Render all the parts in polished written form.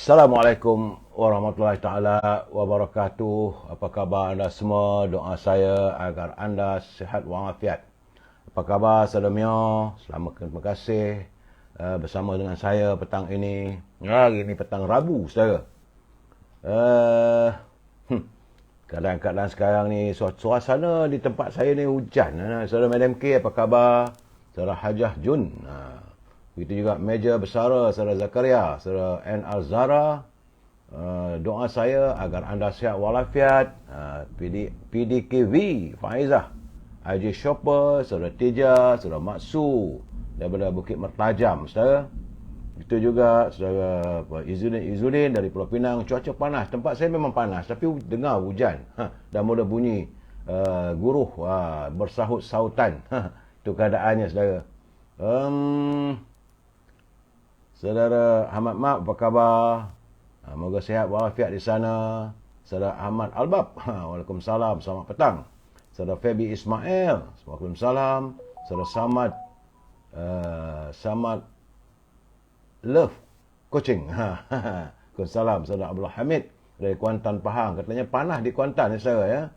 Assalamualaikum warahmatullahi taala wabarakatuh. Apa khabar anda semua? Doa saya agar anda sihat walafiat. Apa khabar saudara Mio? Terima kasih bersama dengan saya petang ini. Hari ini petang Rabu, saudara. Uh, Kadang-kadang sekarang ni suasana di tempat saya ni hujan. Saudara Madam K, apa khabar? Saudara Hajah Jun. Begitu juga Meja Besara, Saudara Zakaria, Saudara N. Al-Zara. Doa saya agar anda sihat walafiat. PDKV, Faizah, IJ Shopper, Saudara Teja, Saudara Maksu daripada Bukit Mertajam, saudara. Itu juga Saudara Izzuddin dari Pulau Pinang. Cuaca panas, tempat saya memang panas, tapi dengar hujan. Dah mula bunyi guruh bersahut-sahutan. Itu keadaannya, saudara. Saudara Ahmad Mak, apa khabar? Moga sihat walafiat di sana. Saudara Ahmad Albab, Waalaikumsalam, selamat petang. Saudara Febi Ismail, Waalaikumsalam. Saudara Samad Love Coaching, Waalaikumsalam. Saudara Abdul Hamid dari Kuantan Pahang, katanya panas di Kuantan, saudara ya.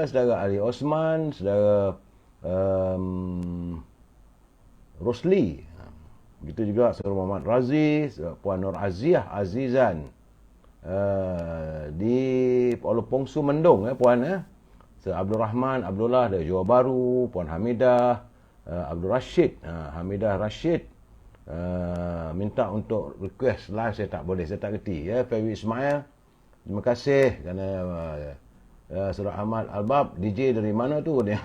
Saudara Ali Osman, saudara Rosli. Begitu juga Saudara Muhammad Razi, Puan Nur Aziah Azizan di Pulau Pongsu Mendung, Puan. Saudara Abdul Rahman Abdullah dari Johor Bahru, Puan Hamidah Abdul Rashid, Hamidah Rashid minta untuk request live, saya tak boleh, saya tak kerti ya. Febi Ismail, terima kasih kerana Saudara Ahmad Albab. DJ dari mana tu dia?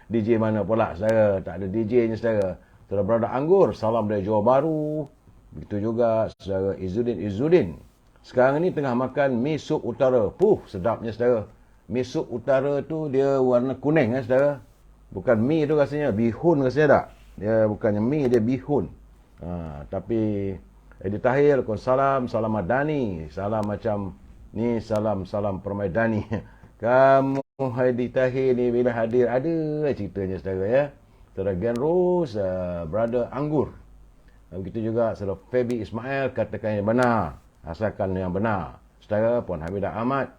DJ mana pula, saudara? Tak ada DJ nya, saudara. Saudara Brother Anggur, salam dari Johor Bahru. Begitu juga Saudara Izzuddin. Sekarang ni tengah makan mi sup utara. Sedapnya, saudara. Mi sup utara tu dia warna kuning, saudara. Bukan mi tu rasanya, bihun rasanya tak? Dia bukannya mi, dia bihun. Tapi Edi Tahir, salam Madani. Salam macam ni, salam Permaidani. Kamu Edi Tahir ni bila hadir ada ceritanya, saudara ya. Saudara Gen Rose, Brother Anggur. Begitu juga Saudara Febi Ismail, katakan yang benar, asalkan yang benar. Saudara Puan Hamidah Ahmad,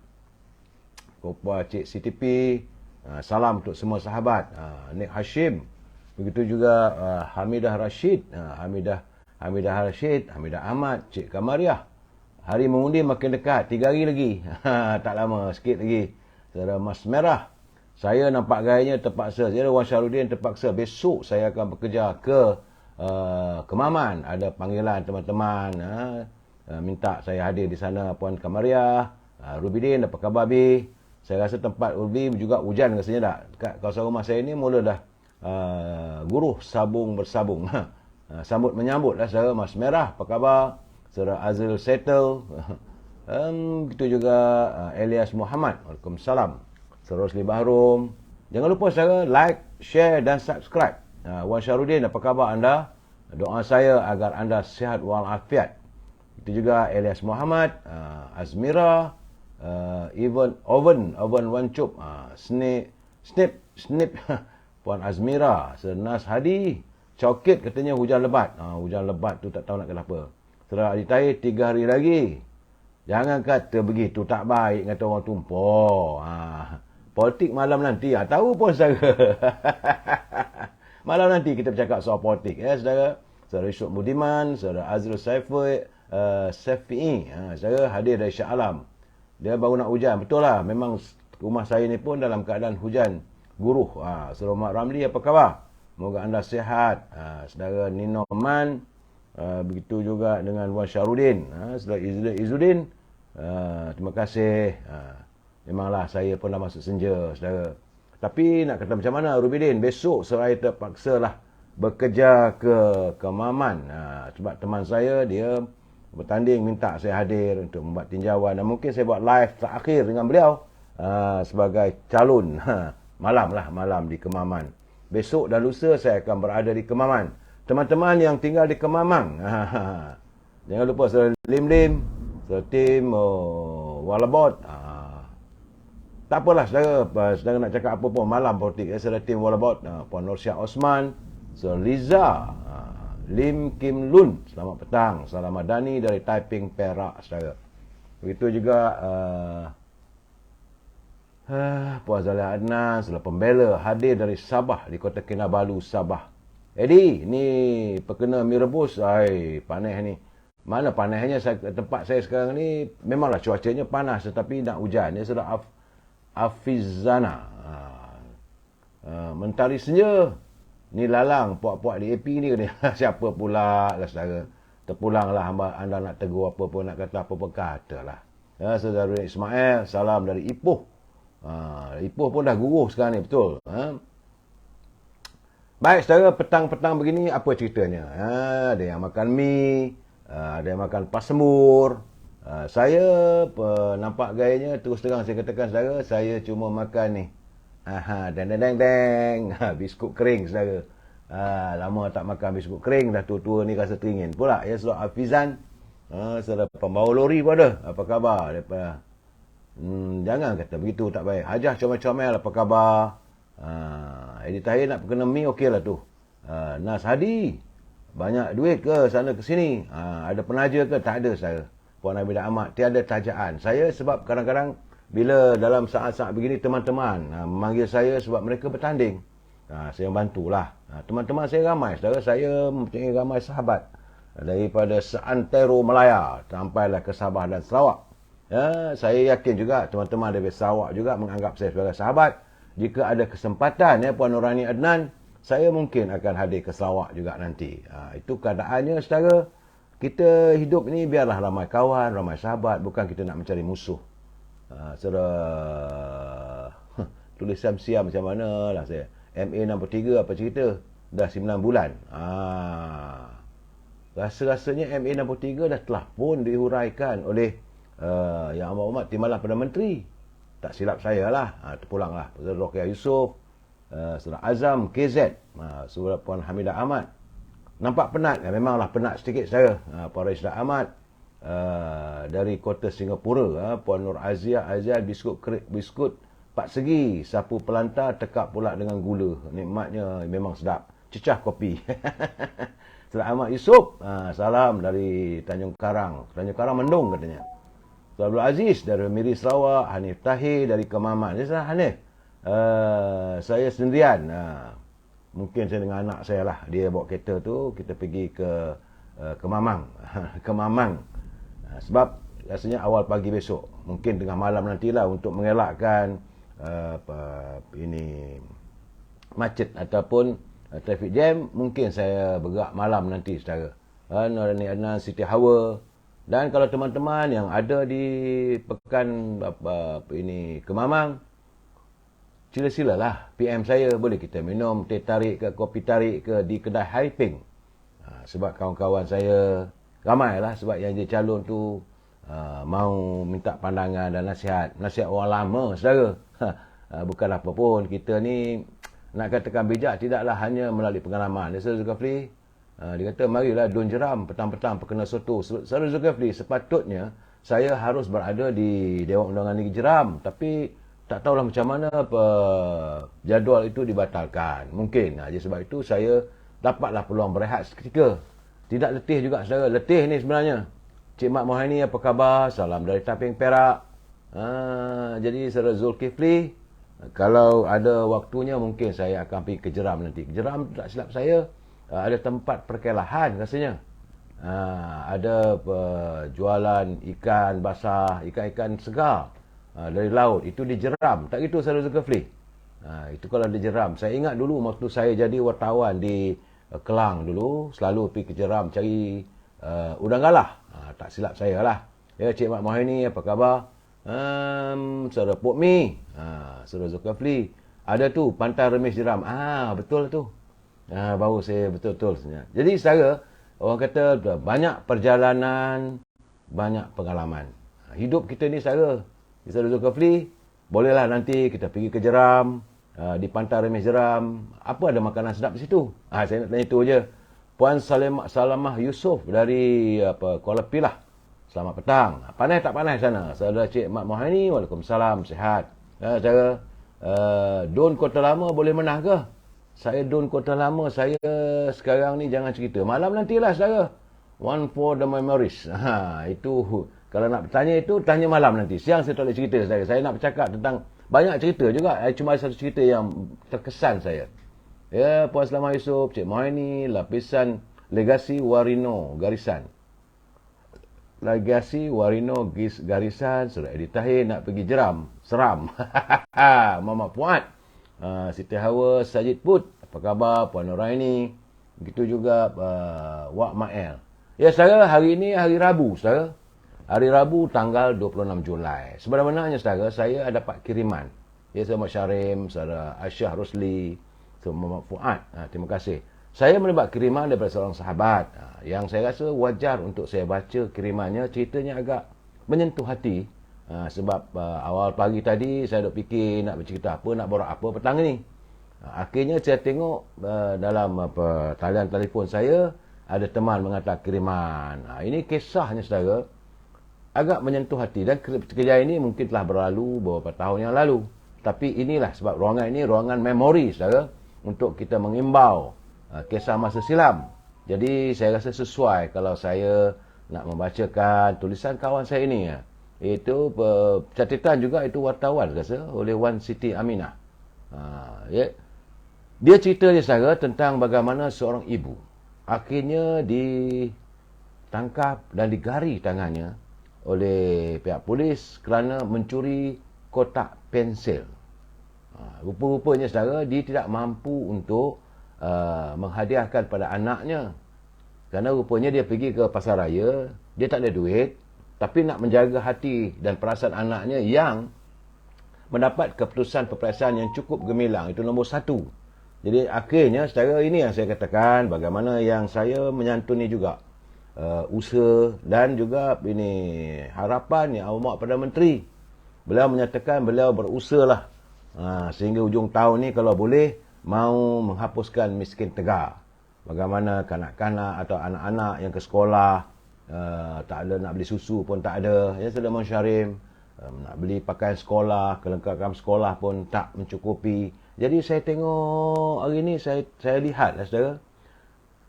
Kopua Cik CTP, salam untuk semua sahabat. Nik Hashim, begitu juga Hamidah Rashid, Hamidah Rashid, Hamidah Ahmad, Cik Kamariah. Hari mengundi makin dekat, 3 hari lagi. Tak lama, sikit lagi. Saudara Mas Merah, saya nampak gayanya terpaksa. Saya Wan Syarudin terpaksa. Besok saya akan bekerja ke Kemaman. Ada panggilan teman-teman. Minta saya hadir di sana. Puan Kamariah, Rubidin, apa khabar Bi? Saya rasa tempat Ubi juga hujan rasanya tak? Dekat kawasan rumah saya ni mula dah guruh sabung bersabung. Sambut menyambut lah, saudara. Mas Merah, apa khabar? Saudara Azril Settle. Begitu juga Elias Muhammad. Waalaikumsalam. Rosli Bahrum. Jangan lupa saudara like, share dan subscribe. Wan Syarudin, apa khabar anda? Doa saya agar anda sihat walafiat. Itu juga Elias Muhammad, Azmira, Oven Wancup, Snip, Puan Azmira, Sernas Hadi, Cokit katanya hujan lebat. Hujan lebat tu tak tahu nak kenapa. Saudara Adi Tahir, 3 hari lagi. Jangan kata begitu, tak baik kata orang tumpah. Politik malam nanti. Tahu pun, saudara. Malam nanti kita bercakap soal politik. Saudara. Saudara Isyuk Budiman, Saudara Azrul Saifi'i. Saudara hadir dari Shah Alam. Dia baru nak hujan. Betul lah. Memang rumah saya ni pun dalam keadaan hujan guruh. Saudara Mak Ramli, apa khabar? Moga anda sihat. Saudara Nino Man. Begitu juga dengan Wan Syarudin. Saudara Izzuddin. Terima kasih. Memanglah saya pun dah masuk senja, saudara. Tapi nak kata macam mana, Rubidin, besok saya terpaksa lah bekerja ke Kemaman. Sebab teman saya, dia bertanding minta saya hadir untuk membuat tinjauan. Dan mungkin saya buat live terakhir dengan beliau sebagai calon. Malam di Kemaman. Besok dan lusa saya akan berada di Kemaman. Teman-teman yang tinggal di Kemamang, jangan lupa saudara Lim, saudara Tim Walabot. Tak apalah, saudara nak cakap apa pun, malam politik. Saudara Tim Walabot, Puan Nursyah Osman, saudara Liza, Lim Kim Lun, selamat petang. Salam Madani dari Taiping, Perak, saudara. Begitu juga Puan Zalia Adnan, saudara pembela hadir dari Sabah, di Kota Kinabalu, Sabah. Eddie, ni perkena mi rebus. Panas ni. Mana panasnya tempat saya sekarang ni, memanglah cuacanya panas tetapi nak hujan. Ni saudara Afizana. Mentari senja. Ni lalang puak-puak di AP ni kena. Siapa pula lah saudara. Terpulanglah anda nak tegur apa pun, nak kata apa pun katalah. Saudara Ismail, salam dari Ipoh. Ipoh pun dah guruh sekarang ni, betul. Baik, saudara, petang-petang begini apa ceritanya? Ada yang makan mi, ada yang makan pasemur. Saya nampak gayanya, terus terang saya katakan saudara, saya cuma makan ni. Deng. Biskut kering saudara. Lama tak makan biskut kering, dah tua-tua ni rasa teringin pula. Ya, saudara Hafizan, saudara pembawa lori pun ada. Apa khabar? Jangan kata begitu, tak baik. Hajah comel-comel, apa khabar? Eddie Tahir nak perkena mi, okey lah tu. Nas Hadi, banyak duit ke sana ke sini? Ada penaja ke? Tak ada saya. Puan Hamidah Ahmad, tiada tajaan. Saya sebab kadang-kadang bila dalam saat-saat begini teman-teman memanggil saya sebab mereka bertanding. Saya bantulah. Teman-teman saya ramai. Saudara, saya mempunyai ramai sahabat. Daripada seantero Melaya sampailah ke Sabah dan Sarawak. Saya yakin juga teman-teman dari Sarawak juga menganggap saya sebagai sahabat. Jika ada kesempatan, Puan Nurani Adnan, saya mungkin akan hadir ke Sarawak juga nanti. Itu keadaannya, saudara. Kita hidup ni biarlah ramai kawan, ramai sahabat. Bukan kita nak mencari musuh. Saudara, tulis siam-siam macam mana lah saya. MA63 apa cerita? Dah 9 bulan. Rasa-rasanya MA63 dah telah pun dihuraikan oleh Yang Amat Hormat Timbalan Perdana Menteri. Tak silap saya lah. Terpulanglah. Saudara Rokia Yusof, saudara Azam KZ, saudara Puan Hamidah Ahmad. Nampak penat. Memanglah penat sedikit saya. Puan Raisdah Ahmad dari Kota Singapura. Puan Nur Aziah biskut 4 segi. Sapu pelantar tekap pula dengan gula. Nikmatnya memang sedap. Cecah kopi. Saudara Ahmad Yusof, salam dari Tanjung Karang. Tanjung Karang Mendung katanya. Abdul Aziz dari Miri Sarawak, Hanif Tahir dari Kemaman. Jadi Hanif, saya sendirian. Mungkin saya dengan anak saya lah. Dia bawa kereta tu, kita pergi ke Kemamang. Kemamang. Sebab rasanya awal pagi besok. Mungkin tengah malam nantilah untuk mengelakkan ini macet ataupun traffic jam. Mungkin saya bergerak malam nanti, saudara. Nurani Adnan, Siti Hawa. Dan kalau teman-teman yang ada di pekan ini Kemamang, sila-silalah PM saya, boleh kita minum teh tarik ke kopi tarik ke di kedai Haiping. Sebab kawan-kawan saya ramailah, sebab yang jadi calon tu mau minta pandangan dan nasihat orang lama, saudara. Bukan apa pun, kita ni nak katakan bijak tidaklah hanya melalui pengalaman. Saudara Zulkifli, dia kata, marilah Dun Jeram petang-petang perkena soto. Saudara Zulkifli, sepatutnya saya harus berada di Dewan Undangan Negeri Jeram. Tapi tak tahulah macam mana jadual itu dibatalkan. Mungkin. Jadi sebab itu saya dapatlah peluang berehat seketika. Tidak letih juga, saudara. Letih ni sebenarnya. Cik Mat Mohani, apa khabar? Salam dari Taiping, Perak. Jadi saudara Zulkifli, kalau ada waktunya mungkin saya akan pergi ke Jeram nanti. Jeram tak silap saya, ada tempat perkelahan rasanya. Ada jualan ikan basah, ikan-ikan segar dari laut. Itu di Jeram. Tak gitu saudara Zulkifli? Itu kalau di Jeram. Saya ingat dulu waktu saya jadi wartawan di Kelang dulu, selalu pergi ke Jeram cari udang galah. Tak silap saya lah. Ya, Cik Mat Mohani, apa khabar? Saudara Pok Mi, saudara Zulkifli. Ada tu Pantai Remis Jeram. Betul tu. Baru saya betul-betul sebenarnya. Jadi saudara, orang kata banyak perjalanan, banyak pengalaman. Hidup kita ni saudara Zulkifli, bolehlah nanti kita pergi ke Jeram, di Pantai Remis Jeram. Apa ada makanan sedap di situ? Saya nak tanya itu je. Puan Salamah Yusof dari Kuala Pilah. Selamat petang. Panas tak panas sana? Saudara Cik Mat Mohani, waalaikumsalam, sihat. Saudara, Don Kota Lama boleh menang ke? Saya don Kota Lama, saya sekarang ni jangan cerita. Malam nantilah saudara. One for the memories. Itu kalau nak bertanya itu, tanya malam nanti. Siang saya tak boleh cerita saudara. Saya nak bercakap tentang banyak cerita juga. Cuma satu cerita yang terkesan saya. Ya, Puan Selamat Yusof, Cik Mohani, lapisan legasi Warino Garisan. Legasi Warino Garisan, Surah Edi Tahir nak pergi jeram. Seram. Mama Puan. Siti Hawa, Sajid Put, apa khabar Puan Nuraini? Begitu juga Wak Mael. Ya saudara, hari ini hari Rabu saudara. Hari Rabu tanggal 26 Julai. Sebenarnya saudara, saya ada dapat kiriman. Ya, saya Mak Syarim, saudara Aisyah Rosli, Muhammad Fuad. Terima kasih. Saya mendapat kiriman daripada seorang sahabat. Yang saya rasa wajar untuk saya baca kirimannya. Ceritanya agak menyentuh hati. Sebab awal pagi tadi saya duk fikir nak bercerita apa, nak borak apa petang ni. Akhirnya saya tengok dalam talian telefon saya ada teman menghantar kiriman. Ini kisahnya saudara agak menyentuh hati, dan kejadian ini mungkin telah berlalu beberapa tahun yang lalu. Tapi inilah sebab ruangan ini ruangan memori saudara, untuk kita mengimbau kisah masa silam. Jadi saya rasa sesuai kalau saya nak membacakan tulisan kawan saya ini. Itu catatan juga, itu wartawan rasa oleh Wan Siti Aminah. Ya. Dia cerita dia saudara tentang bagaimana seorang ibu akhirnya ditangkap dan digari tangannya oleh pihak polis kerana mencuri kotak pensil. Rupa-rupanya saudara dia tidak mampu untuk menghadiahkan pada anaknya. Kerana rupanya dia pergi ke pasar raya, dia tak ada duit, tapi nak menjaga hati dan perasaan anaknya yang mendapat keputusan peperiksaan yang cukup gemilang. Itu nombor satu. Jadi akhirnya secara ini yang saya katakan, bagaimana yang saya menyantuni juga usaha dan juga ini harapan yang amat pada menteri. Beliau menyatakan beliau berusahalah sehingga ujung tahun ni kalau boleh mau menghapuskan miskin tegar. Bagaimana kanak-kanak atau anak-anak yang ke sekolah tak ada, nak beli susu pun tak ada. Ya, sudah Syarim, nak beli pakaian sekolah, kelengkapan sekolah pun tak mencukupi. Jadi saya tengok hari ni, saya lihat lah saudara.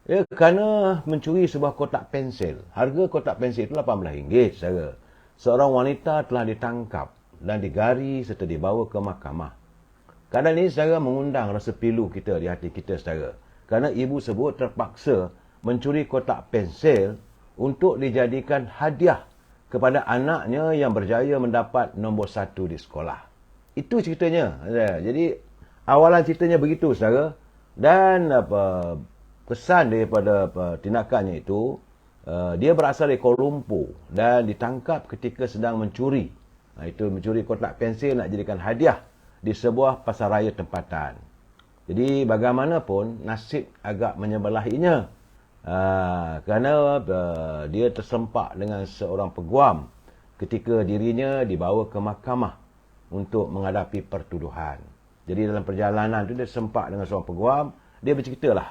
Ya, kerana mencuri sebuah kotak pensil. Harga kotak pensil itu RM18 saudara. Seorang wanita telah ditangkap dan digari serta dibawa ke mahkamah. Keadaan ini saudara mengundang rasa pilu kita di hati kita saudara. Kerana ibu sebut terpaksa mencuri kotak pensil untuk dijadikan hadiah kepada anaknya yang berjaya mendapat nombor 1 di sekolah. Itu ceritanya. Jadi awalan ceritanya begitu saudara. Dan kesan daripada tindakannya itu, dia berasal dari Kuala Lumpur dan ditangkap ketika sedang mencuri. Itu mencuri kotak pensil nak jadikan hadiah di sebuah pasar raya tempatan. Jadi bagaimanapun nasib agak menyebelahinya. Kerana dia tersempak dengan seorang peguam ketika dirinya dibawa ke mahkamah untuk menghadapi pertuduhan. Jadi dalam perjalanan itu dia tersempak dengan seorang peguam. Dia berceritalah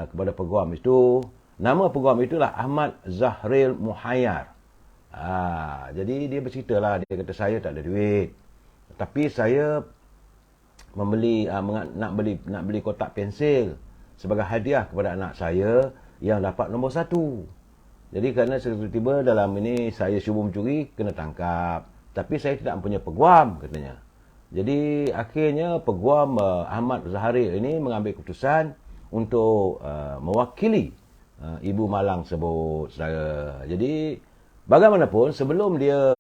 kepada peguam itu. Nama peguam itulah Ahmad Zahril Muhayyar. Jadi dia berceritalah, dia kata saya tak ada duit, tapi saya nak beli kotak pensil sebagai hadiah kepada anak saya yang dapat nombor 1. Jadi kerana tiba-tiba dalam ini saya cuba mencuri, kena tangkap. Tapi saya tidak mempunyai peguam, katanya. Jadi akhirnya peguam Ahmad Zahril ini mengambil keputusan untuk mewakili Ibu Malang sebut. Jadi bagaimanapun sebelum dia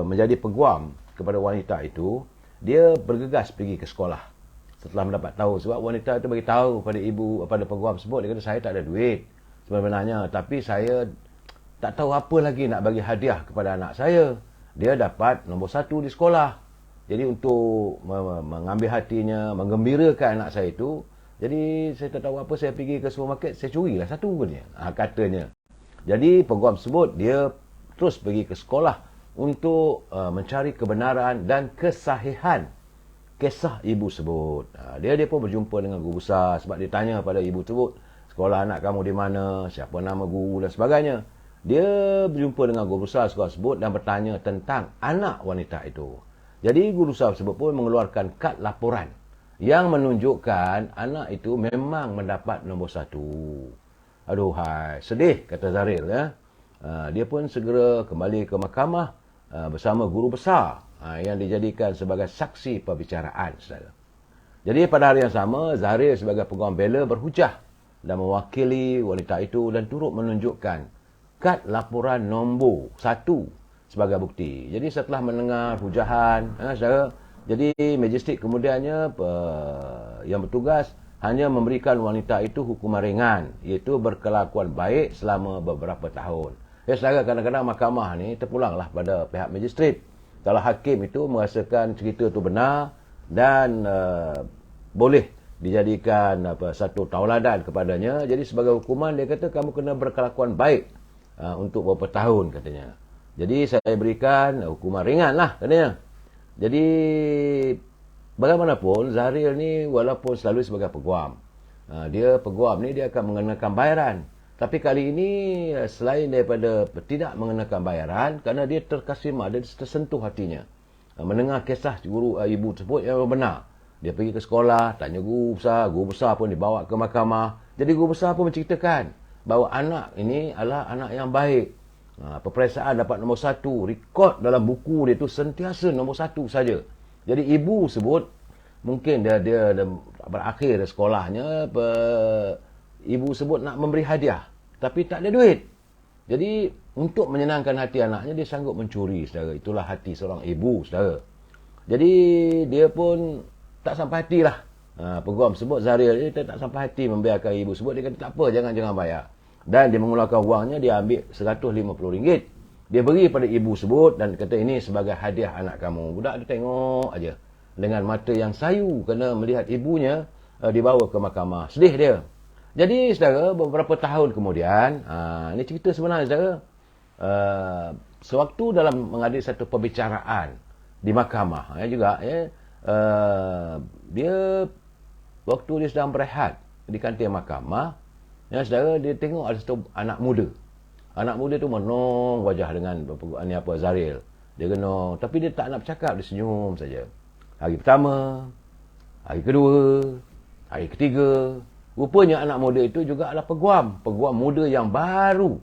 menjadi peguam kepada wanita itu, dia bergegas pergi ke sekolah. Setelah mendapat tahu, sebab wanita itu bagi tahu pada ibu, pada peguam sebut, dia kata saya tak ada duit sebenarnya, tapi saya tak tahu apa lagi nak bagi hadiah kepada anak saya. Dia dapat nombor 1 di sekolah. Jadi untuk mengambil hatinya, menggembirakan anak saya itu, jadi saya tak tahu apa, saya pergi ke supermarket, saya curilah 1 katanya. Jadi peguam sebut dia terus pergi ke sekolah untuk mencari kebenaran dan kesahihan kisah ibu sebut. Dia pun berjumpa dengan guru besar sebab dia tanya pada ibu sebut, sekolah anak kamu di mana, siapa nama guru dan sebagainya. Dia berjumpa dengan guru besar sekolah sebut dan bertanya tentang anak wanita itu. Jadi guru besar sebut pun mengeluarkan kad laporan yang menunjukkan anak itu memang mendapat nombor 1. Aduhai, sedih, kata Zaril. Dia pun segera kembali ke mahkamah bersama guru besar yang dijadikan sebagai saksi perbicaraan. Saudara. Jadi pada hari yang sama, Zaril sebagai peguam bela berhujah dan mewakili wanita itu dan turut menunjukkan kad laporan nombor 1 sebagai bukti. Jadi setelah mendengar hujahan, saudara, jadi majistret kemudiannya yang bertugas hanya memberikan wanita itu hukuman ringan, iaitu berkelakuan baik selama beberapa tahun. Saudara, kadang-kadang mahkamah ni terpulanglah pada pihak majistret. Kalau hakim itu merasakan cerita itu benar dan boleh dijadikan satu tauladan kepadanya, jadi sebagai hukuman dia kata kamu kena berkelakuan baik untuk beberapa tahun katanya. Jadi saya berikan hukuman ringan lah katanya. Jadi bagaimanapun Zaril ni walaupun selalu sebagai peguam, dia peguam ni dia akan mengenakan bayaran. Tapi kali ini selain daripada tidak mengenakan bayaran, kerana dia terkesima, dia tersentuh hatinya mendengar kisah guru ibu tersebut yang benar. Dia pergi ke sekolah, tanya guru besar pun dibawa ke mahkamah. Jadi guru besar pun menceritakan bahawa anak ini adalah anak yang baik. Peperiksaan dapat nombor 1, rekod dalam buku dia tu sentiasa nombor 1 saja. Jadi ibu sebut mungkin dia berakhir sekolahnya, ibu sebut nak memberi hadiah tapi tak ada duit. Jadi untuk menyenangkan hati anaknya, dia sanggup mencuri, saudara. Itulah hati seorang ibu, saudara. Jadi dia pun tak sampai hati lah. Peguam sebut Zaril dia tak sampai hati membiarkan ibu sebut. Dia kata tak apa, jangan bayar. Dan dia mengeluarkan wangnya, dia ambil RM150. Dia beri pada ibu sebut dan kata ini sebagai hadiah anak kamu. Budak dia tengok aja dengan mata yang sayu kerana melihat ibunya dibawa ke mahkamah. Sedih dia. Jadi saudara, beberapa tahun kemudian, ini cerita sebenarnya saudara, sewaktu dalam menghadiri satu perbicaraan di mahkamah juga, dia waktu dia sedang berehat di kantin mahkamah, saudara, dia tengok ada satu anak muda. Anak muda tu menong wajah dengan Zaril. Dia genong, tapi dia tak nak bercakap, dia senyum saja. Hari pertama, hari kedua, hari ketiga, rupanya anak muda itu juga adalah peguam muda yang baru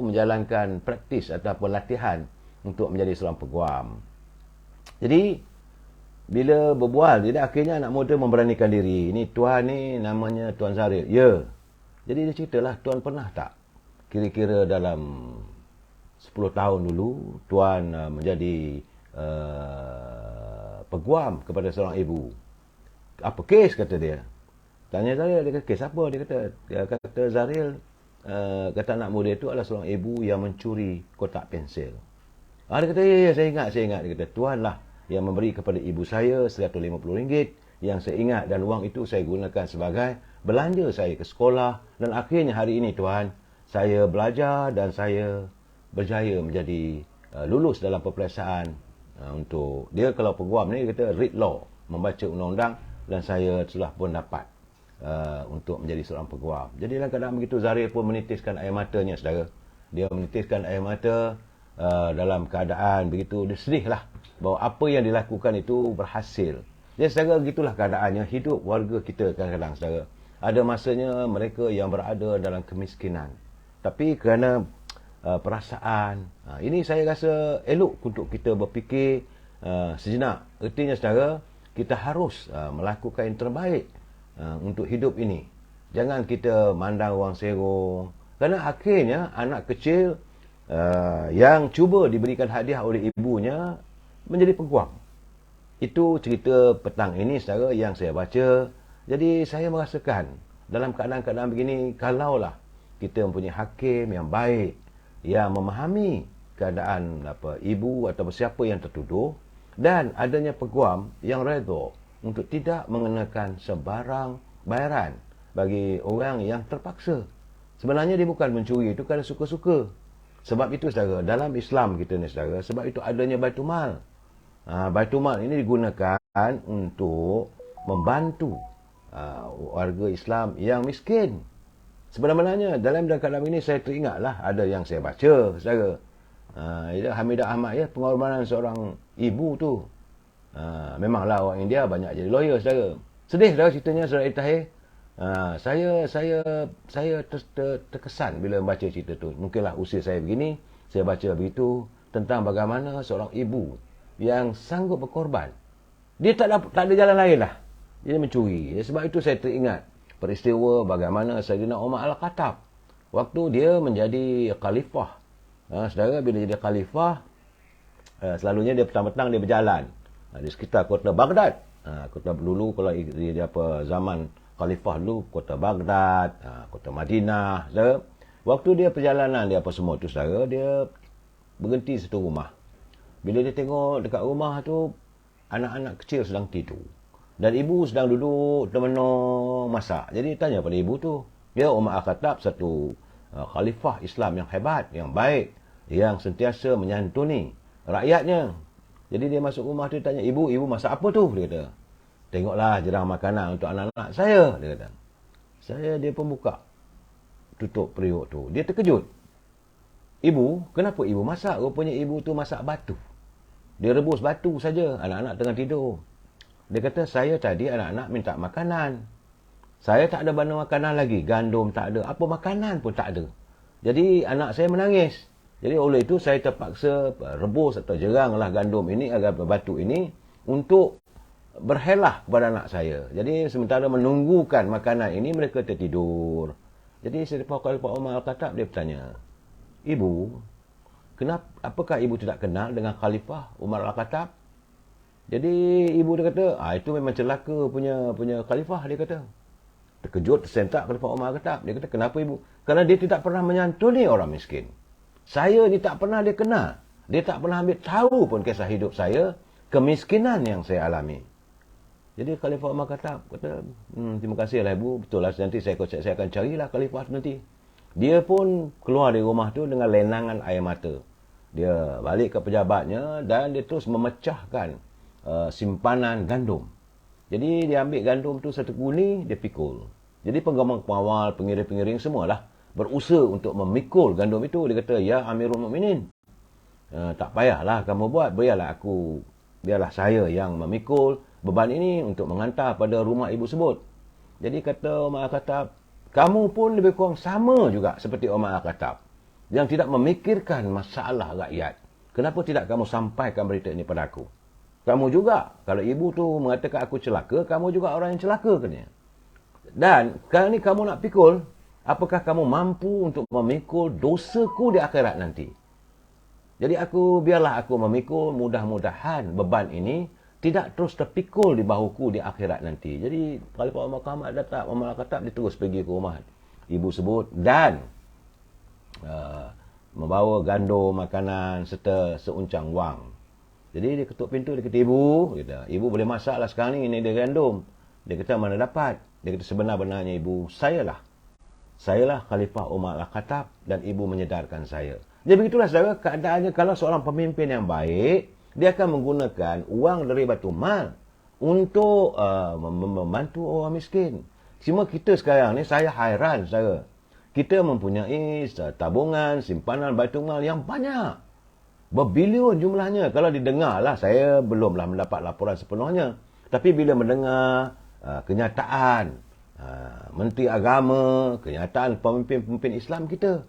menjalankan praktis ataupun latihan untuk menjadi seorang peguam. Jadi bila berbual, jadi akhirnya anak muda memberanikan diri. Ini tuan ni namanya Tuan Zaril. Ya. Jadi dia ceritalah, tuan pernah tak kira-kira dalam 10 tahun dulu tuan menjadi peguam kepada seorang ibu. Apa kes, kata dia. Tanya Zaril, dia kata kes apa? Dia kata Zaril, kata anak muda itu adalah seorang ibu yang mencuri kotak pensil. Dia kata ya, saya ingat. Dia kata tuan lah yang memberi kepada ibu saya RM150 yang saya ingat, dan wang itu saya gunakan sebagai belanja saya ke sekolah, dan akhirnya hari ini tuan, saya belajar dan saya berjaya menjadi lulus dalam peperiksaan untuk dia kalau peguam ni kata read law, membaca undang-undang, dan saya telah pun dapat untuk menjadi seorang peguam. Jadi dalam keadaan begitu, Zaril pun menitiskan air matanya, saudara. Dia menitiskan air mata dalam keadaan begitu, dia sedihlah bahawa apa yang dilakukan itu berhasil. Jadi saudara, gitulah keadaannya hidup warga kita kadang-kadang, saudara. Ada masanya mereka yang berada dalam kemiskinan, tapi kerana perasaan, ini saya rasa elok untuk kita berfikir sejenak. Artinya saudara, kita harus melakukan yang terbaik untuk hidup ini. Jangan kita mandang orang serong, kerana akhirnya anak kecil yang cuba diberikan hadiah oleh ibunya menjadi peguam. Itu cerita petang ini, saudara, yang saya baca. Jadi saya merasakan dalam keadaan-keadaan begini, kalaulah kita mempunyai hakim yang baik, yang memahami keadaan ibu atau siapa yang tertuduh, dan adanya peguam yang redha untuk tidak mengenakan sebarang bayaran bagi orang yang terpaksa. Sebenarnya dia bukan mencuri itu kerana suka-suka. Sebab itu saudara, dalam Islam kita ni saudara, sebab itu adanya Baitul Mal. Baitul Mal ini digunakan untuk membantu warga Islam yang miskin. Sebenarnya dalam keadaan ini saya teringatlah ada yang saya baca, saudara. Hamidah Ahmad, pengorbanan seorang ibu tu. memanglah orang India banyak jadi lawyer, saudara. Sedih, saudara, ceritanya, saudara Tahir. Saya terkesan bila membaca cerita tu. Mungkinlah usia saya begini, saya baca begitu tentang bagaimana seorang ibu yang sanggup berkorban. Dia tak ada jalan lain lah. Dia mencuri. Sebab itu saya teringat peristiwa bagaimana Sayyidina Umar Al-Khattab waktu dia menjadi khalifah. Saudara, bila jadi khalifah, selalunya dia petang-petang dia berjalan di sekitar kota Baghdad. Kota dulu kalau dia zaman khalifah dulu, kota Baghdad, kota Madinah, saudara. Waktu dia perjalanan dia semua tu, saudara, dia berhenti satu rumah. Bila dia tengok dekat rumah tu, anak-anak kecil sedang tidur. Dan ibu sedang duduk termenung masak. Jadi tanya pada ibu tu, dia Umar Al-Khattab, satu khalifah Islam yang hebat, yang baik, yang sentiasa menyantuni rakyatnya. Jadi dia masuk rumah tu, tanya, ibu masak apa tu? Dia kata, tengoklah jerang makanan untuk anak-anak saya. Dia kata, dia pun buka, tutup periuk tu. Dia terkejut. Ibu, kenapa ibu masak? Rupanya ibu tu masak batu. Dia rebus batu saja, anak-anak tengah tidur. Dia kata, saya tadi anak-anak minta makanan. Saya tak ada bahan makanan lagi. Gandum tak ada. Apa makanan pun tak ada. Jadi anak saya menangis. Jadi oleh itu saya terpaksa rebus atau jeranglah gandum ini, agar batu ini, untuk berhelah kepada anak saya. Jadi sementara menunggukan makanan ini, mereka tertidur. Jadi Khalifah Umar Al-Khattab, dia bertanya, ibu, apakah ibu tidak kenal dengan Khalifah Umar Al-Khattab? Jadi ibu dia kata, itu memang celaka punya khalifah, dia kata. Terkejut, tersentak Khalifah Umar Al-Khattab. Dia kata, kenapa ibu? Kerana dia tidak pernah menyantuni orang miskin. Saya ni tak pernah dia kenal. Dia tak pernah ambil tahu pun kisah hidup saya, kemiskinan yang saya alami. Jadi Khalifah Umar Al-Khattab kata, terima kasihlah ibu, betul lah, nanti saya akan carilah khalifah nanti. Dia pun keluar dari rumah tu dengan lenangan air mata. Dia balik ke pejabatnya dan dia terus memecahkan simpanan gandum. Jadi dia ambil gandum tu satu guni, dia pikul. Jadi pengawal, pengiring-pengiring semualah berusaha untuk memikul gandum itu. Dia kata, ya Amirul Mukminin, tak payahlah kamu buat, biarlah saya yang memikul beban ini untuk mengantar pada rumah ibu sebut. Jadi kata Umar Al-Khattab, kamu pun lebih kurang sama juga seperti Umar Al-Khattab, yang tidak memikirkan masalah rakyat. Kenapa tidak kamu sampaikan berita ini pada aku? Kamu juga, kalau ibu tu mengatakan aku celaka, kamu juga orang yang celaka katanya. Dan kali ni kamu nak pikul, apakah kamu mampu untuk memikul dosaku di akhirat nanti? Jadi biarlah aku memikul, mudah-mudahan beban ini tidak terus terpikul di bahuku di akhirat nanti. Jadi Khalifah Umar Al-Khattab, dia terus pergi ke rumah ibu sebut dan membawa gandum, makanan serta seuncang wang. Jadi dia ketuk pintu, dia kata, ibu boleh masaklah sekarang ni, ini dia gandum. Dia kata, mana dapat? Dia kata, sebenar-benarnya ibu, sayalah Khalifah Umar Al-Khattab dan ibu menyedarkan saya. Jadi begitulah saudara, keadaannya kalau seorang pemimpin yang baik, dia akan menggunakan uang dari Baitul Mal untuk membantu orang miskin. Cuma kita sekarang ni, saya hairan saudara. Kita mempunyai tabungan, simpanan Baitul Mal yang banyak. Berbilion jumlahnya. Kalau didengarlah, saya belumlah mendapat laporan sepenuhnya. Tapi bila mendengar kenyataan Menteri Agama, kenyataan pemimpin-pemimpin Islam kita,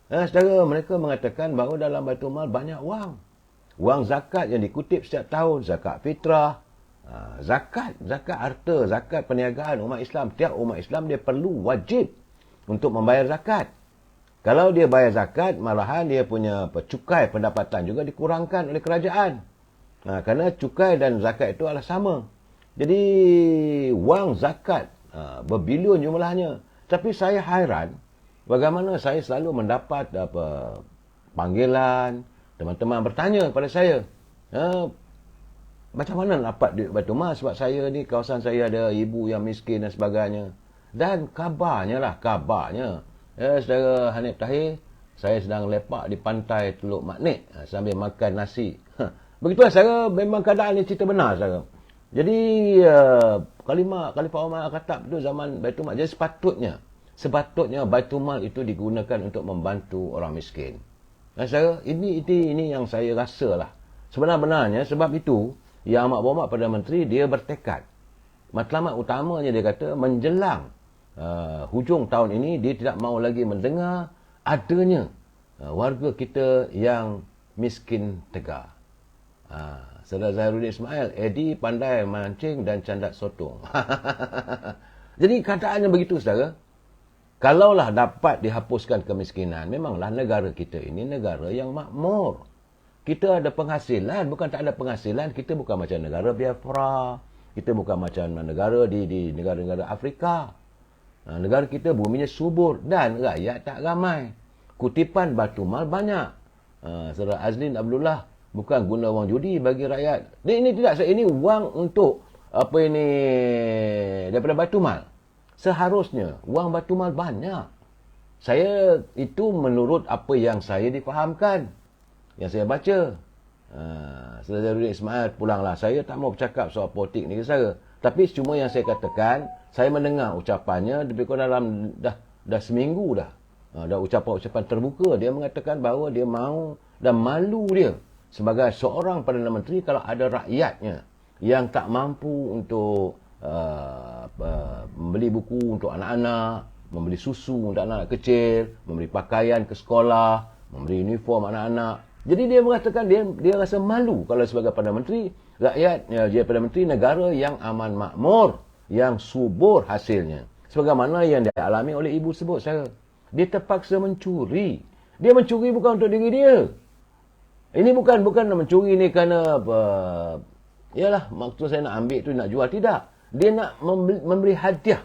saudara, mereka mengatakan bahawa dalam Baitul Mal banyak wang. Wang zakat yang dikutip setiap tahun, zakat fitrah, zakat harta, zakat perniagaan umat Islam. Tiap umat Islam dia perlu wajib untuk membayar zakat. Kalau dia bayar zakat, malahan dia punya cukai pendapatan juga dikurangkan oleh kerajaan. Kerana cukai dan zakat itu adalah sama. Jadi, wang zakat berbilion jumlahnya. Tapi saya hairan bagaimana saya selalu mendapat panggilan, teman-teman bertanya kepada saya, macam mana dapat duit Baitul Mal, sebab saya ni, kawasan saya ada ibu yang miskin dan sebagainya. Dan kabarnya, saudara Hanif Tahir, saya sedang lepak di pantai Teluk Maknik sambil makan nasi. Begitulah saudara, memang keadaan ini cerita benar saudara. Jadi Khalifah Umar Al-Khattab itu zaman Baitul Mal. Jadi sepatutnya Baitul Mal itu digunakan untuk membantu orang miskin. Saudara, ini yang saya rasalah. Sebenarnya sebab itu Yang Amat Berhormat Perdana Menteri, dia bertekad. Matlamat utamanya dia kata, menjelang hujung tahun ini, dia tidak mahu lagi mendengar adanya warga kita yang miskin tegar. Saudara Zainuddin Ismail, Eddie pandai mancing dan candat sotong. Jadi keadaannya begitu, saudara. Kalaulah dapat dihapuskan kemiskinan, memanglah negara kita ini negara yang makmur. Kita ada penghasilan, bukan tak ada penghasilan. Kita bukan macam negara Biafra. Kita bukan macam negara di negara-negara Afrika. Negara kita buminya subur dan rakyat tak ramai. Kutipan batu mal banyak. Saudara Azlin Abdullah, bukan guna wang judi bagi rakyat. Ini tidak, ini wang untuk apa ini daripada batu mal. Seharusnya wang batu mal banyak. Saya itu menurut apa yang saya difahamkan, yang saya baca. Saudara Zainuddin Ismail, pulanglah. Saya tak mau bercakap soal politik ni saya. Tapi cuma yang saya katakan, saya mendengar ucapannya lebih kurang dalam dah seminggu dah. Dah ucapan-ucapan terbuka. Dia mengatakan bahawa dia mahu dan malu dia sebagai seorang Perdana Menteri kalau ada rakyatnya yang tak mampu untuk membeli buku untuk anak-anak, membeli susu untuk anak-anak kecil, membeli pakaian ke sekolah, membeli uniform anak-anak. Jadi dia mengatakan dia rasa malu kalau sebagai Perdana Menteri, dia Perdana Menteri negara yang aman makmur, yang subur hasilnya. Sebagaimana yang dialami oleh ibu sebut saya. Dia terpaksa mencuri. Dia mencuri bukan untuk diri dia. Ini bukan mencuri ni kerana yalah, maksud saya nak ambil tu, nak jual, tidak. Dia nak memberi hadiah.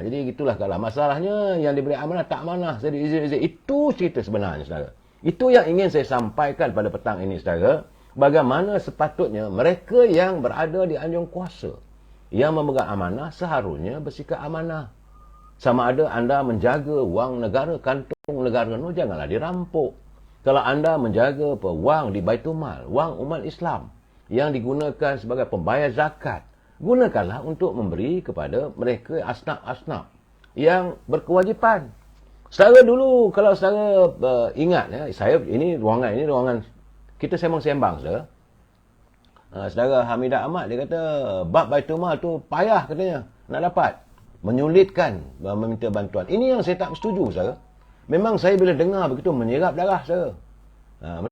Jadi gitulah kalau masalahnya yang diberi amanah tak amanah. Jadi itu cerita sebenarnya, saudara. Itu yang ingin saya sampaikan pada petang ini, saudara. Bagaimana sepatutnya mereka yang berada di anjung kuasa, yang memegang amanah, seharusnya bersikap amanah. Sama ada anda menjaga wang negara, kantung negara itu janganlah dirampok. Kalau anda menjaga wang di Baitulmal, wang umat Islam yang digunakan sebagai pembayar zakat, gunakanlah untuk memberi kepada mereka asnaf-asnaf yang berkewajipan. Saudara dulu, kalau saudara ingat, ini ruangan kita sembang-sembang, saudara. Saudara Hamidah Ahmad, dia kata bab Baitulmal tu payah katanya nak dapat, menyulitkan meminta bantuan. Ini yang saya tak setuju, saudara. Memang saya bila dengar begitu menyerap darah, saudara.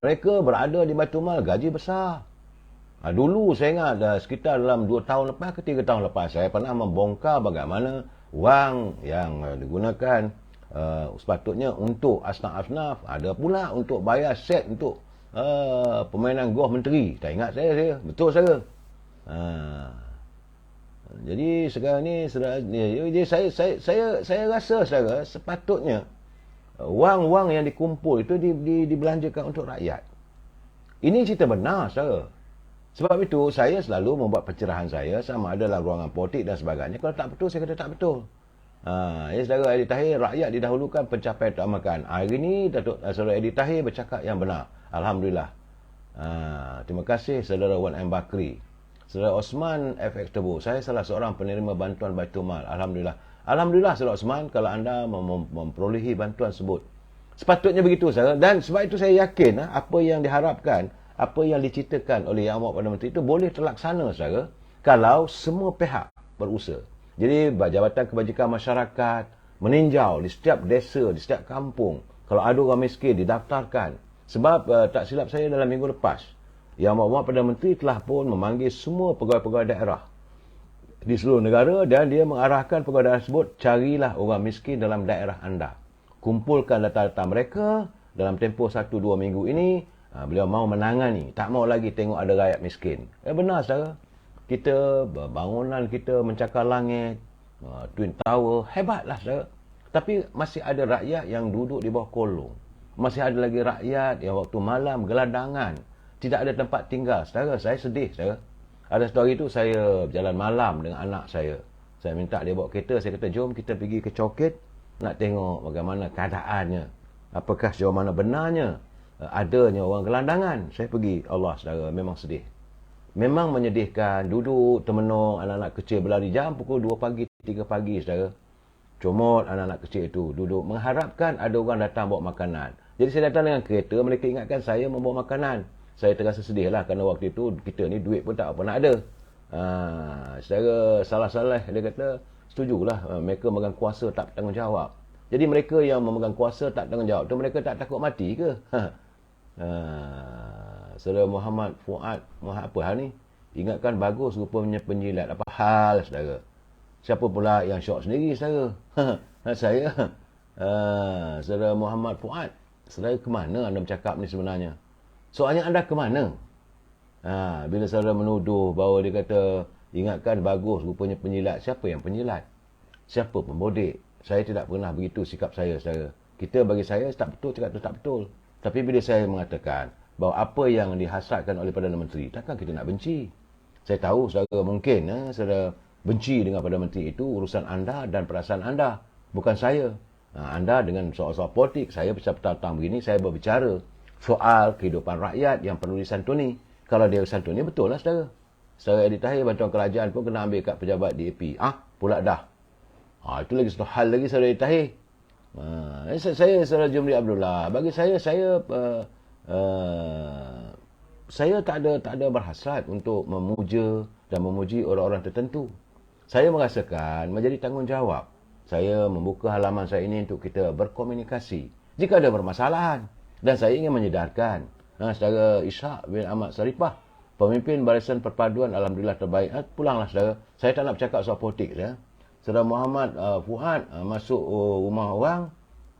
Mereka berada di Baitulmal, gaji besar. Dulu saya ingat sekitar dalam 2 tahun lepas ke 3 tahun lepas, saya pernah membongkar bagaimana wang yang digunakan sepatutnya untuk asnaf-asnaf, ada pula untuk bayar set untuk permainan golf menteri. Tak ingat saya. Betul, saudara. Jadi sekarang ni, saya rasa, saudara, sepatutnya wang-wang yang dikumpul itu dibelanjakan untuk rakyat. Ini cerita benar, saudara. Sebab itu saya selalu membuat pencerahan saya, sama ada dalam ruangan politik dan sebagainya. Kalau tak betul, saya kata tak betul. Saudara Eddie Tahir, rakyat didahulukan, pencapaian utamakan. Hari ini saudara Eddie Tahir bercakap yang benar. Alhamdulillah. Terima kasih saudara Wan M. Bakri. Saudara Osman FX Tebu, saya salah seorang penerima bantuan Baitulmal. Alhamdulillah. Alhamdulillah, saudara Osman, kalau anda memperolehi bantuan tersebut. Sepatutnya begitu, saudara. Dan sebab itu saya yakin apa yang diharapkan, apa yang diceritakan oleh Yang Amat Perdana Menteri itu boleh terlaksana, saudara, kalau semua pihak berusaha. Jadi Jabatan Kebajikan Masyarakat meninjau di setiap desa, di setiap kampung. Kalau ada orang miskin, didaftarkan. Sebab tak silap saya dalam minggu lepas, Yang Amat Perdana Menteri telah pun memanggil semua pegawai-pegawai daerah di seluruh negara dan dia mengarahkan pegawai daerah tersebut, carilah orang miskin dalam daerah anda. Kumpulkan data-data mereka dalam tempoh 1-2 minggu ini. Beliau mahu menangani, tak mahu lagi tengok ada rakyat miskin. Benar, saudara. Kita, bangunan kita mencakar langit, Twin Tower, hebatlah, saudara. Tapi masih ada rakyat yang duduk di bawah kolong. Masih ada lagi rakyat yang waktu malam gelandangan, tidak ada tempat tinggal. Saudara, saya sedih, saudara. Ada satu hari itu saya berjalan malam dengan anak saya. Saya minta dia bawa kereta, saya kata jom kita pergi ke Coket, nak tengok bagaimana keadaannya. Apakah sejauh mana benarnya adanya orang gelandangan. Saya pergi, Allah, saudara, memang sedih. Memang menyedihkan, duduk termenung, anak-anak kecil berlari jam pukul 2 pagi, 3 pagi, saudara. Comot anak-anak kecil itu, duduk mengharapkan ada orang datang bawa makanan. Jadi saya datang dengan kereta, mereka ingatkan saya membawa makanan. saya terasa sedih lah kerana waktu itu kita ni duit pun tak apa nak ada. Secara salah-salah dia kata setujulah, mereka memegang kuasa tak bertanggungjawab. Jadi mereka yang memegang kuasa tak bertanggungjawab tu mereka tak takut mati ke? Saudara Muhammad Fuad, apa hal ni? Ingatkan bagus rupanya penjilat. Apa hal saudara? Siapa pula yang syok sendiri saudara? Saya. Saudara Muhammad Fuad, saudara ke mana anda bercakap ni sebenarnya? Soalnya anda ke mana? Bila saudara menuduh bahawa dia kata ingatkan bagus rupanya penjilat. Siapa yang penjilat? Siapa pembodik? Saya tidak pernah begitu sikap saya, saudara. Bagi saya tak betul, cakap tu tak betul. Tapi bila saya mengatakan bahawa apa yang dihasratkan oleh Perdana Menteri, takkan kita nak benci? Saya tahu saudara mungkin saudara benci dengan Perdana Menteri, itu urusan anda dan perasaan anda, bukan saya. Anda dengan soal-soal politik, saya petang-petang begini, saya berbicara soal kehidupan rakyat yang perlu disantuni. Kalau dia santuni, betul lah saudara. Saudara Eddie Tahir, bantuan kerajaan pun kena ambil kat pejabat DAP. Pula dah. Itu lagi satu hal lagi saudara Eddie Tahir. Saya saudara Jumri Abdullah. Bagi saya tak ada berhasrat untuk memuja dan memuji orang-orang tertentu. Saya merasakan menjadi tanggungjawab saya membuka halaman saya ini untuk kita berkomunikasi jika ada permasalahan. Dan saya ingin menyedarkan saudara Ishak bin Ahmad Saripah, pemimpin Barisan Perpaduan, alhamdulillah terbaik. Pulanglah saudara. Saya tak nak bercakap soal politik. Saudara Muhammad Fuad masuk rumah orang,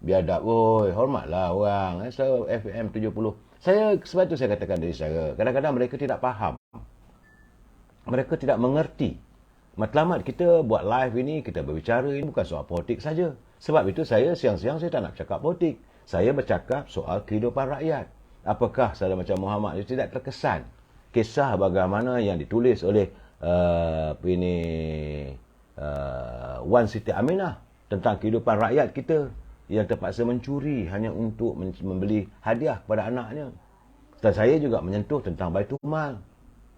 biadab, hormatlah orang. Saudara FM 70. Sebab itu saya katakan dari saudara, kadang-kadang mereka tidak faham. Mereka tidak mengerti. Matlamat kita buat live ini, kita berbicara ini bukan soal politik saja. Sebab itu saya siang-siang saya tak nak bercakap politik. Saya bercakap soal kehidupan rakyat. Apakah saudara macam Muhammad itu tidak terkesan kisah bagaimana yang ditulis oleh Wan Siti Aminah tentang kehidupan rakyat kita yang terpaksa mencuri hanya untuk membeli hadiah kepada anaknya. Dan saya juga menyentuh tentang Baitul Mal.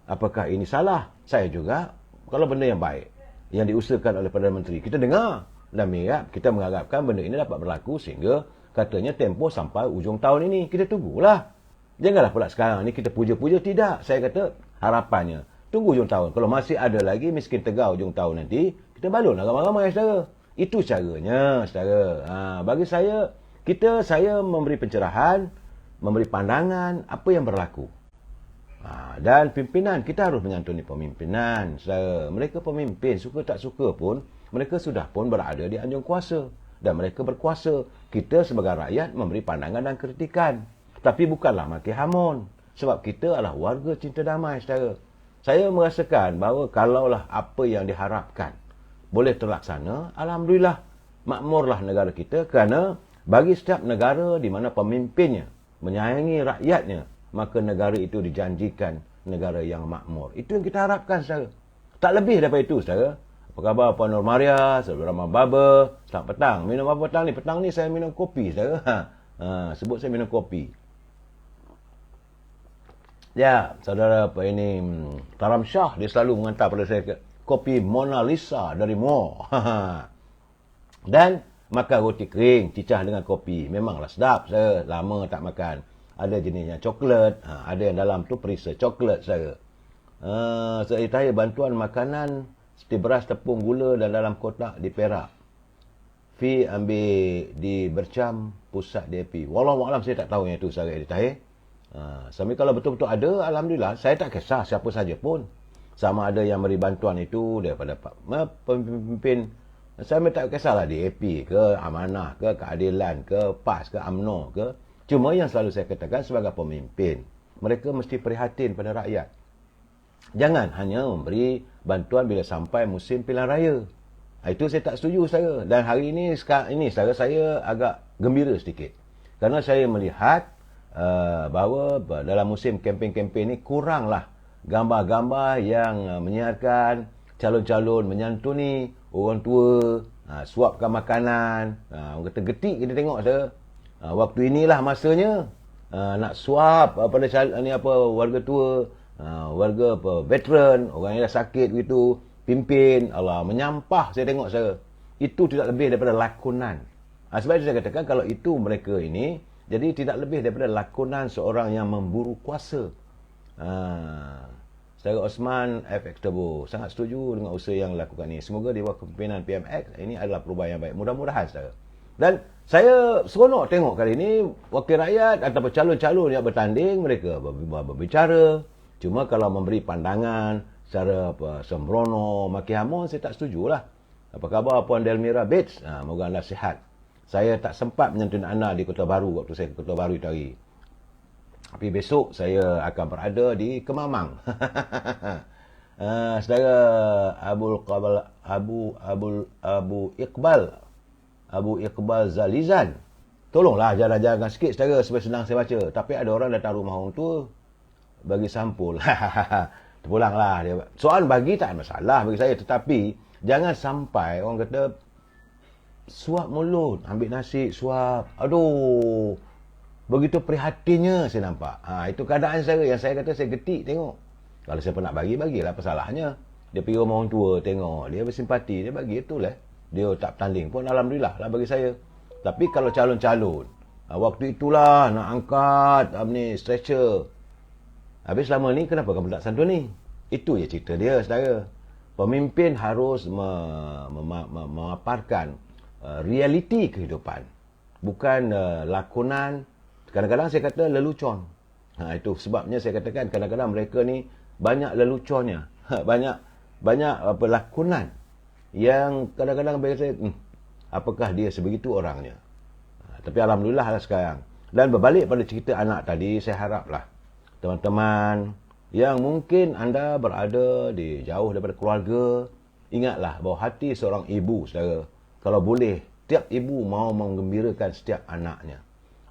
Apakah ini salah? Saya juga, kalau benda yang baik yang diusahakan oleh Perdana Menteri, kita dengar dan kita mengharapkan benda ini dapat berlaku sehingga katanya tempoh sampai ujung tahun ini. Kita tunggulah. Janganlah pula sekarang ni kita puja-puja. Tidak. Saya kata harapannya tunggu ujung tahun. Kalau masih ada lagi miskin tegar ujung tahun nanti, kita balonlah ramai-ramai saudara. Itu caranya saudara. Bagi saya, saya memberi pencerahan, memberi pandangan apa yang berlaku. Dan pimpinan, kita harus menyantuni pemimpinan saudara. Mereka pemimpin, suka tak suka pun, mereka sudah pun berada di anjung kuasa. Dan mereka berkuasa. Kita sebagai rakyat memberi pandangan dan kritikan. Tapi bukanlah maki hamun. Sebab kita adalah warga cinta damai, saudara. Saya merasakan bahawa kalaulah apa yang diharapkan boleh terlaksana, alhamdulillah, makmurlah negara kita. Kerana bagi setiap negara di mana pemimpinnya menyayangi rakyatnya, maka negara itu dijanjikan negara yang makmur. Itu yang kita harapkan, saudara. Tak lebih daripada itu, saudara. Apa khabar Puan Nur Maria, Saudara Rahman Baba? Selamat petang. Minum apa petang ni? Petang ni saya minum kopi, saudara. Sebut saya minum kopi. Ya, saudara Taram Shah, dia selalu mengantar pada saya kopi Mona Lisa dari Mo. Dan makan roti kering, cicah dengan kopi. Memanglah sedap, saya lama tak makan. Ada jenisnya coklat, ada yang dalam tu perisa coklat, saya. Saya tanya bantuan makanan seperti beras, tepung, gula dan dalam kotak di Perak. Fee ambil di Bercam, pusat DAP. Wallahualam saya tak tahu yang itu, saya Tahir. Sambil kalau betul-betul ada, alhamdulillah, saya tak kisah siapa saja pun. Sama ada yang beri bantuan itu daripada pemimpin. Saya tak kisahlah DAP ke, Amanah ke, Keadilan ke, PAS ke, UMNO ke. Cuma yang selalu saya katakan sebagai pemimpin, mereka mesti prihatin pada rakyat. Jangan hanya memberi bantuan bila sampai musim pilihan raya. Itu saya tak setuju, saya. Dan hari ini, sekarang ini saya agak gembira sedikit. Kerana saya melihat bahawa dalam musim kempen-kempen ini kuranglah gambar-gambar yang menyiarkan calon-calon menyantuni orang tua, suapkan makanan. Orang kata getik kita tengok, saya. Waktu inilah masanya nak suap pada warga tua, warga veteran, orang yang dah sakit begitu, pimpin, Allah menyampah saya tengok, saya. Itu tidak lebih daripada lakonan. Sebab itu saya katakan kalau itu mereka ini, jadi tidak lebih daripada lakonan seorang yang memburu kuasa Saudara Osman FX Turbo sangat setuju dengan usaha yang dilakukan ini. Semoga di bawah kepimpinan PMX ini adalah perubahan yang baik. Mudah-mudahan saudara. Dan saya seronok tengok kali ini wakil rakyat ataupun calon-calon yang bertanding, mereka berbicara. Cuma kalau memberi pandangan secara sembrono, maki hamun, saya tak setujulah. Apa khabar Puan Delmira Bates? Moga anda sihat. Saya tak sempat menyentuh anda di Kota Baru waktu saya ke Kota Baru itu hari. Tapi besok saya akan berada di Kemamang. Saudara Abu Iqbal Zalizan. Tolonglah ajar-ajarkan sikit saudara supaya senang saya baca. Tapi ada orang datang rumah orang tu bagi sampul. Terpulanglah dia. Soal bagi tak ada masalah bagi saya, tetapi jangan sampai orang kata suap mulut, ambil nasi suap. Aduh. Begitu prihatinnya saya nampak. Itu keadaan saya yang saya kata saya getik tengok. Kalau saya nak bagilah apa salahnya. Dia pergi rumah orang tua tengok, dia bersimpati, dia bagi itulah. Dia tak bertanding pun alhamdulillah lah bagi saya. Tapi kalau calon-calon, waktu itulah nak angkat stretcher. Habis selama ni kenapa kamu tak santun ni? Itu je cerita dia saudara. Pemimpin harus memaparkan realiti kehidupan. Bukan lakonan. Kadang-kadang saya kata lelucon. Itu sebabnya saya katakan kadang-kadang mereka ni banyak leluconnya. banyak lakonan yang kadang-kadang bagi saya, apakah dia sebegitu orangnya? Tapi alhamdulillah lah sekarang. Dan berbalik pada cerita anak tadi, saya haraplah teman-teman yang mungkin anda berada di jauh daripada keluarga, ingatlah bahawa hati seorang ibu, saudara, kalau boleh, tiap ibu mahu menggembirakan setiap anaknya.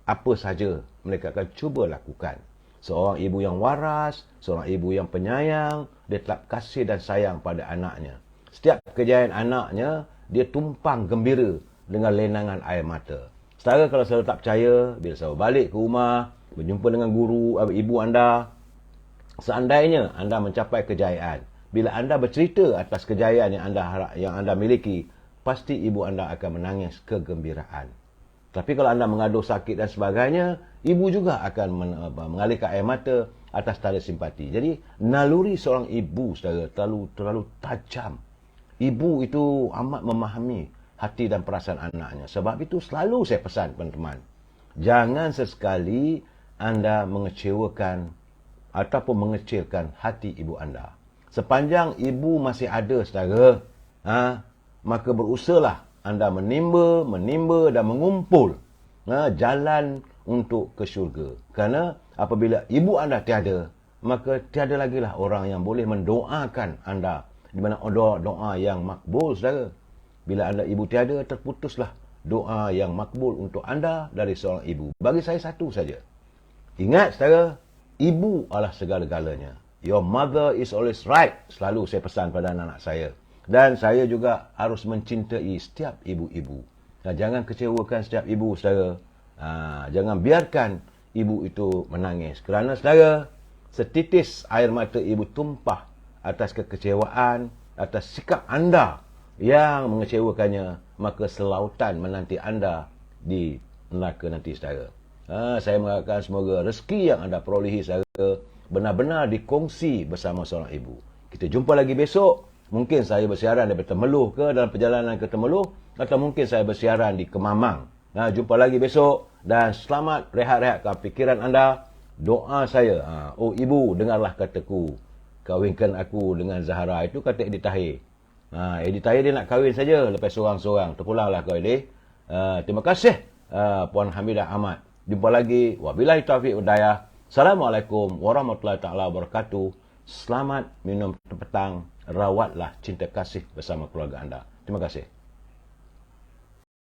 Apa saja mereka akan cuba lakukan. Seorang ibu yang waras, seorang ibu yang penyayang, dia tetap kasih dan sayang pada anaknya. Setiap kejayaan anaknya, dia tumpang gembira dengan lenangan air mata. Saudara kalau selalu tak percaya, bila saya balik ke rumah, berjumpa dengan guru, ibu anda, seandainya anda mencapai kejayaan, bila anda bercerita atas kejayaan yang anda miliki, pasti ibu anda akan menangis kegembiraan. Tapi kalau anda mengadu sakit dan sebagainya, ibu juga akan mengalirkan air mata atas tanda simpati. Jadi, naluri seorang ibu, saudara, terlalu tajam. Ibu itu amat memahami hati dan perasaan anaknya. Sebab itu selalu saya pesan teman-teman, jangan sesekali anda mengecewakan ataupun mengecilkan hati ibu anda. Sepanjang ibu masih ada, saudara, maka berusahalah anda menimba dan mengumpul jalan untuk ke syurga. Kerana apabila ibu anda tiada, maka tiada lagi lah orang yang boleh mendoakan anda. Di mana doa yang makbul, saudara. Bila anda ibu tiada, terputuslah doa yang makbul untuk anda dari seorang ibu. Bagi saya satu saja. Ingat, saudara, ibu adalah segala-galanya. Your mother is always right. Selalu saya pesan pada anak-anak saya. Dan saya juga harus mencintai setiap ibu-ibu. Jangan kecewakan setiap ibu, saudara. Jangan biarkan ibu itu menangis. Kerana, saudara, setitis air mata ibu tumpah atas kekecewaan, atas sikap anda yang mengecewakannya, maka selautan menanti anda di neraka nanti, saudara. Saya mengharapkan semoga rezeki yang anda perolehi, saudara, benar-benar dikongsi bersama seorang ibu. Kita jumpa lagi besok. Mungkin saya bersiaran daripada Temeloh ke dalam perjalanan ke Temeloh, atau mungkin saya bersiaran di Kemamang. Jumpa lagi besok dan selamat rehat-rehatkan fikiran anda. Doa saya, oh ibu, dengarlah kataku, kawinkan aku dengan Zahra. Itu kata Eddie Tahir. Eddie Tahir dia nak kahwin saja lepas seorang-seorang. Terpulanglah kau, Eddie. Terima kasih Puan Hamidah Ahmad. Jumpa lagi. Wabillahi taufiq wal-hidayah. Assalamualaikum warahmatullahi taala wabarakatuh. Selamat minum petang. Rawatlah cinta kasih bersama keluarga anda. Terima kasih.